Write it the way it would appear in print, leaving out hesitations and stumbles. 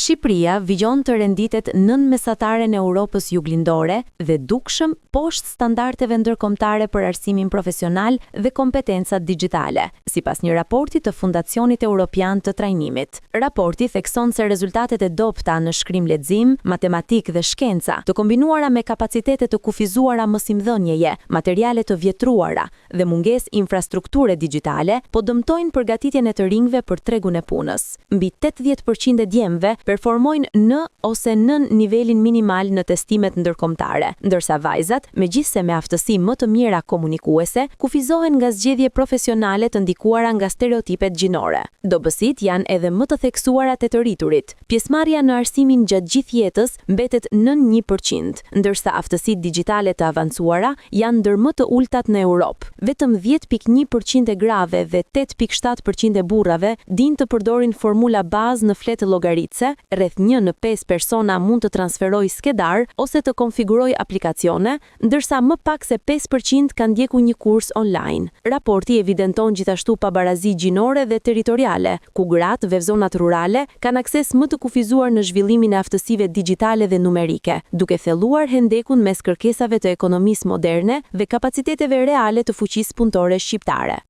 Shqipëria vigjon të renditet nën mesataren e Europës juglindore dhe dukshëm poshtë standardeve ndërkombëtare për arsimin profesional dhe kompetencat digjitale, sipas një raporti të Fundacionit Evropian të Trajnimit. Raporti thekson se rezultatet e dobta në shkrim lexim, matematik dhe shkenca, të kombinuara me kapacitete të kufizuara mësimdhënjeje, materiale të vjetruara dhe mungesë infrastrukture digjitale, po dëmtojnë përgatitjen e të rinjve për tregun e punës. Mbi 80% e djemve performojnë në ose nën nivelin minimal në testimet ndërkombëtare, ndërsa vajzat, megjithse me aftësi më të mira komunikuese, kufizohen nga zgjedhje profesionale të ndikuara nga stereotipet gjinore. Dobësit janë edhe më të theksuara te të rriturit. Pjesëmarrja në arsimin gjatë gjithë jetës mbetet nën 1%, ndërsa aftësitë digjitale të avancuara janë ndër më të ultat në Europë. Vetëm 10.1% e grave dhe 8.7% e burrave dinë të përdorin formula bazë në fletë llogaritse, rreth 1 në 5 persona mund të transferojë skedar ose të konfigurojë aplikacione, ndërsa më pak se 5% kanë ndjekur një kurs online. Raporti evidenton gjithashtu pabarazi gjinore dhe territoriale, ku gratë ve zonat rurale kanë akses më të kufizuar në zhvillimin e aftësive digjitale dhe numerike, duke thelluar hendekun mes kërkesave të ekonomisë moderne dhe kapaciteteve reale të fuqisë punëtore shqiptare.